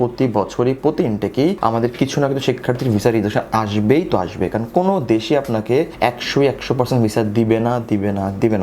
প্রতি বছরই প্রতি ইনটেকেই আমাদের কিছু না কিছু শিক্ষার্থীর ভিসা রিজেকশন আসবেই তো আসবে, কারণ কোনো দেশই আপনাকে 100% ভিসা দিবে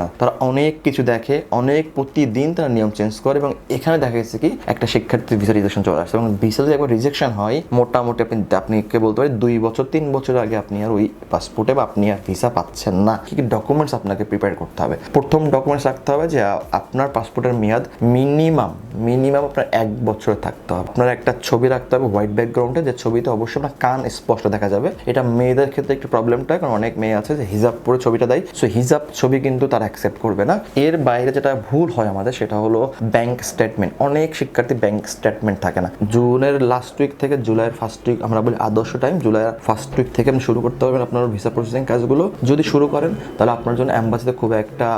না। তারা অনেক কিছু দেখে, অনেক প্রতিদিন তারা নিয়ম চেঞ্জ করে, এবং এখানে দেখা গেছে কি একটা শিক্ষার্থীর ভিসা রিজেকশন চলে আসছে, এবং ভিসা যদি একবার রিজেকশন হয় মোটামুটি আপনি বলতে পারেন 2 বছর 3 বছর আগে আপনি আর ওই পাসপোর্টে বা আপনি আর ভিসা পাচ্ছেন না। কি কি ডকুমেন্টস আপনাকে প্রিপেয়ার করতে হবে? প্রথম ডকুমেন্টস রাখতে হবে যে আপনার পাসপোর্টের মেয়াদ মিনিমাম আপনার 1 বছর থাকতে হবে। আপনার একটা ছবি রাখতে হবে হোয়াইট ব্যাকগ্রাউন্ডে, যে ছবিতে অবশ্যই আপনার কান স্পষ্ট দেখা যাবে। এটা মেয়েদের ক্ষেত্রে একটু প্রবলেমটা, কারণ অনেক মেয়ে আছে যে হিজাব পরে ছবিটা দেয়, সো হিজাব ছবি কিন্তু তারা অ্যাকসেপ্ট করবে না। এর বাইরে যেটা ভুল হয় আমাদের সেটা হলো ব্যাংক স্টেটমেন্ট। অনেক শিক্ষার্থী ব্যাংক স্টেটমেন্ট থাকে না। জুনের লাস্ট উইক থেকে জুলাইয়ের ফার্স্ট উইক, আমরা বলি আদর্শ টাইম, জুলাইয়ের ফার্স্ট উইক থেকে আপনি শুরু করতে পারবেন আপনার ভিসা প্রসেসিং কাজগুলো। যদি শুরু করেন তাহলে আপনার জন্য অ্যাম্বাসিতে খুব একটা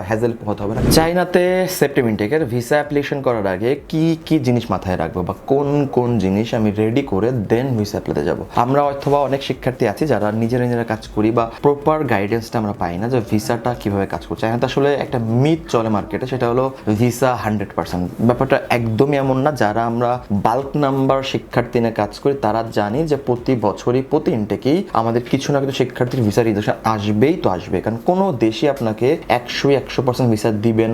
হ্যাজেল হতে হবে না। চাইনাতে সেপ্টেম্বর ইনটেকের ভিসা অ্যাপ্লিকেশন করার আগে কি কি জিনিস মাথায় রাখবো বা কোন জিনিস আমি রেডি করে দেন ভিসা অ্যাপ্লাইতে যাব। আমরা অথবা অনেক শিক্ষার্থী আছি যারা নিজেরা কাজ করি বা প্রপার গাইডেন্সটা আমরা পাই না যে ভিসাটা কিভাবে কাজ করছে। চাইনাতে আসলে একটা মিথ চলে মার্কেটে, সেটা হলো ভিসা 100%। ব্যাপারটা একদমই এমন না। যারা আমরা বাল্ক নাম্বার শিক্ষার্থী নিয়ে কাজ করি তারা জানি যে প্রতি বছরই প্রতি ইনটেকেই আমাদের কিছু না কিছু শিক্ষার্থীর ভিসা রিজেকশন আসবেই তো আসবে, কারণ কোনো দেশই আপনাকে 100% ভিসা দিবে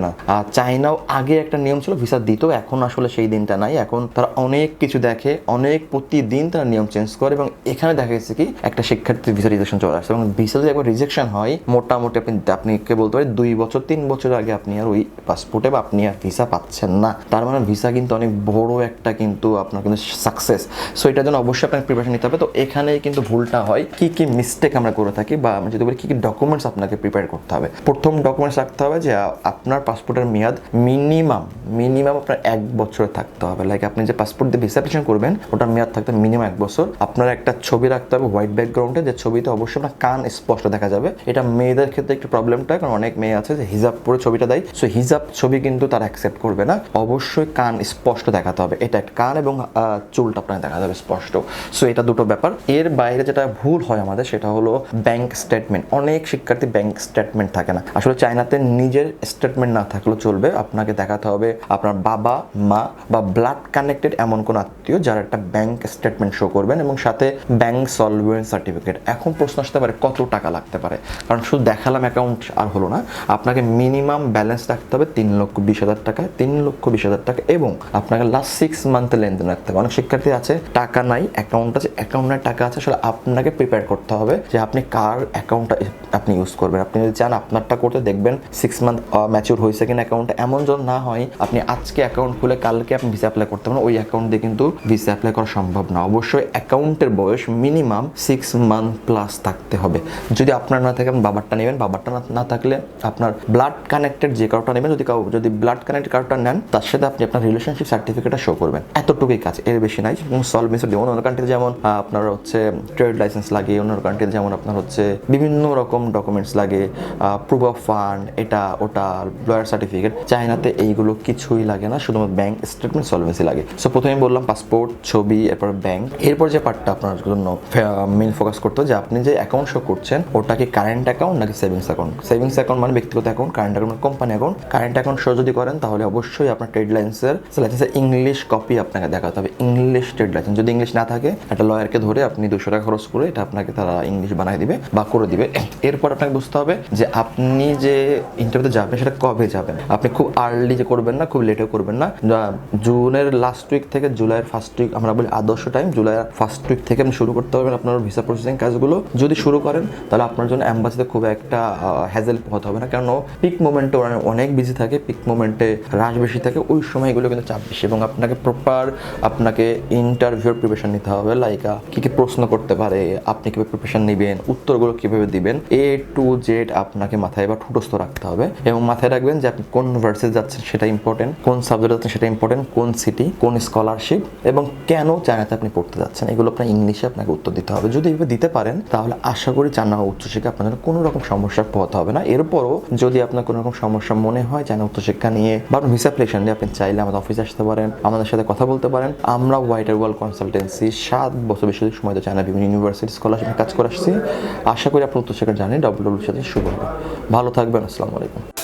না। আর চাইনাও আগে একটা নিয়ম ছিল ভিসা দিত, এখন আসলে সেই দিনটা নাই। এখন তারা অনেক কিছু দেখে, অনেক প্রতিদিন তারা নিয়ম চেঞ্জ করে, এবং এখানে দেখা গেছে কি একটা শিক্ষার্থীর ভিসা রিজেকশন চলে আসছে, এবং ভিসা যদি একবার রিজেকশন হয় মোটামুটি আপনি বলতে পারেন 2 বছর 3 বছর আগে আপনি আর ওই পাসপোর্টে বা আপনি আর ভিসা পাচ্ছেন না। তার মানে ভিসা কিন্তু অনেক বড় একটা কিন্তু আপনার কিন্তু সাকসেস। সো এটার জন্য অবশ্যই আপনাকে প্রিপারেশন নিতে হবে। তো এখানেই কিন্তু ভুলটা হয়, কি মিস্টেক আমরা করে থাকি, বা আমরা যদি বলি কি ডকুমেন্টস আপনাকে প্রিপেয়ার করতে হবে। প্রথম ডকুমেন্টস রাখতে হবে যে আপনার পাসপোর্টের মেয়াদ মিনিমাম আপনার 1 বছর থাকতে হবে। লাইক আপনি যে পাসপোর্ট দিয়ে ভিসা অ্যাপ্লিকেশন করবেন ওটার মেয়াদ থাকতে মিনিমাম 1 বছর। আপনার একটা ছবি রাখতে হবে হোয়াইট ব্যাকগ্রাউন্ডে, যে ছবিতে অবশ্যই আপনার কান স্পষ্ট দেখা যাবে। এটা মেয়েদের ক্ষেত্রে একটু প্রবলেমটা, কারণ অনেক মেয়ে আছে যে হিজাব পরে ছবিটা দেয়, সো হিজাব ছবি কিন্তু তারা অ্যাকসেপ্ট করবে না। অবশ্যই কান স্পষ্ট দেখাতে হবে, এটা একটা কান এবং চুলটা আপনাকে দেখাতে হবে স্পষ্ট। সো এটা দুটো ব্যাপার। এর বাইরে যেটা ভুল হয় আমাদের সেটা হলো ব্যাংক স্টেটমেন্ট। অনেক শিক্ষার্থী ব্যাংক স্টেটমেন্ট থাকে না। আসলে চাইনাতে নিজের স্টেটমেন্ট না থাকলেও চলবে, আপনাকে দেখাতে হবে আপনার বাবা মা বা ব্লাড কানেক্টেড এমন কোন আত্মীয় যার একটা ব্যাংক স্টেটমেন্ট শো করবেন, এবং সাথে ব্যাংক সলভেন্ট সার্টিফিকেট। এখন প্রশ্ন আসতে পারে কত টাকা লাগতে পারে, কারণ শুধু দেখালাম অ্যাকাউন্ট আর হলো না। আপনাকে মিনিমাম ব্যালেন্স রাখতে হবে 3,20,000 টাকা, 3,20,000 টাকা, এবং আপনাকে লাস্ট 6 মান্থের লেনদেন রাখতে হবে। অনেক শিক্ষার্থী আছে টাকা নাই, অ্যাকাউন্ট আছে, অ্যাকাউন্টের টাকা আছে, আসলে আপনাকে প্রিপেয়ার করতে হবে যে আপনি কার অ্যাকাউন্টটা আপনি ইউজ করবেন। আপনি যদি চান আপনারটা করতে, দেখবেন 6 মান্থ ম্যাচিউর হয়েছে কিনা অ্যাকাউন্টে। এমন যেন না হয় আপনি আজকে অ্যাকাউন্ট খুলে কালকে আপনি ভিসা অ্যাপ্লাই করতে পারেন, ওই অ্যাকাউন্ট দিয়ে কিন্তু ভিসা অ্যাপ্লাই করা সম্ভব না। অবশ্যই অ্যাকাউন্টের বয়স মিনিমাম 6 মান্থ প্লাস থাকতে হবে। যদি আপনার না থাকে আপনি বাবারটা নেবেন, বাবারটা না থাকলে আপনার ব্লাড কানেক্টেড যে কারোটা নেবেন। যদি ব্লাড কানেক্টেড কারোটা নেন তার সাথে আপনি আপনার রিলেশনশিপ সার্টিফিকেটটা শো করবেন। এতটুকুই কাজ, এর বেশি নাই। সলভেন্সি অন্য কান্ট্রিতে যেমন আপনার হচ্ছে ট্রেড লাইসেন্স লাগে, অন্য কান্ট্রিতে যেমন আপনার হচ্ছে বিভিন্ন রকম ডকুমেন্টস লাগে, প্রুফ অফ ফান্ড, এটা ওটা, লয়ার সার্টিফিকেট। চাইনাতে এইগুলো কিছুই লাগে না, শুধুমাত্র ব্যাংক স্টেটমেন্ট সলভেন্সি লাগে। সো প্রথমে বললাম পাসপোর্ট, ছবি, এরপর ব্যাংক। এরপর যে পার্টটা আপনার জন্য মেইন ফোকাস করতে হবে যে আপনি যে অ্যাকাউন্ট শো করছেন ওটা কি কারেন্ট অ্যাকাউন্ট নাকি সেভিংস অ্যাকাউন্ট। সেভিংস অ্যাকাউন্ট মানে ব্যক্তিগত অ্যাকাউন্ট, কারেন্ট অ্যাকাউন্ট মানে company account. Current account show যদি করেন তাহলে অবশ্যই আপনার ট্রেড লাইসেন্সের ইংলিশ কপি আপনাকে দেখাতে হবে, ইংলিশ ট্রেড লাইসেন্স। যদি ইংলিশ না থাকে একটা লয়ারকে ধরে আপনি 200 টাকা খরচ করে এটা আপনাকে তারা ইংলিশ বানাই দিবে বা করে দিবে। এরপর আপনাকে বুঝতে হবে যে আপনি যে ইন্টারভিউতে যাবেন সেটা কবে যাবেন। আপনি খুব আর্লি যে করবেন না, খুব লেটেও করবেন না। জুনের লাস্ট উইক থেকে জুলাইয়ের ফার্স্ট উইক, আমরা বলি আদর্শ টাইম, জুলাইয়ের ফার্স্ট উইক থেকে আপনি শুরু করতে পারবেন আপনার ভিসা প্রসেসিং কাজগুলো। যদি শুরু করেন তাহলে আপনার জন্য অ্যাম্বাসিতে খুব একটা হ্যাজেল হতে হবে না, কারণ পিক মোমেন্টে ওরা অনেক বিজি থাকে, পিক মোমেন্টে রাশ বেশি থাকে, ওই সময়গুলো কিন্তু চাপ বেশি। এবং আপনাকে প্রপার ইন্টারভিউর প্রিপারেশন নিতে হবে। লাইক কি কি প্রশ্ন করতে পারে, আপনি কীভাবে প্রিপারেশন নেবেন, উত্তরগুলো কীভাবে দিবেন, A to Z আপনাকে মাথায় বা ঠুটস্থ রাখতে হবে। এবং মাথায় রাখবেন যে আপনি কোন ভার্সিটি যাচ্ছেন সেটা ইম্পর্টেন্ট, কোন সাবজেক্ট যাচ্ছেন সেটা ইম্পর্টেন্ট, কোন সিটি, কোন স্কলারশিপ, এবং কেন চায়নাতে আপনি পড়তে যাচ্ছেন, এগুলো আপনার ইংলিশে আপনাকে উত্তর দিতে হবে। যদি এভাবে দিতে পারেন তাহলে আশা করি চায়না উচ্চশিক্ষা আপনার জন্য কোনো রকম সমস্যার পোহাতে হবে না। এরপরও যদি আপনার কোনো রকম সমস্যা মনে হয় চায়না উচ্চশিক্ষা নিয়ে বা ভিসা অ্যাপ্লিকেশন নিয়ে, আপনি চাইলে আমাদের অফিসে আসতে পারেন, আমাদের সাথে কথা বলতে পারেন। আমরা হোয়াইটার ওয়ার্ল্ড কনসালটেন্সি 7 বছর বেশি সময় তো চায়না বিভিন্ন ইউনিভার্সিটি স্কলারশিপে কাজ করে আসছি। আশা করি আপনার উচ্চশিক্ষার জার্নি WW সাথে শুরু হবে। ভালো থাকবেন। আসসালামু আলাইকুম।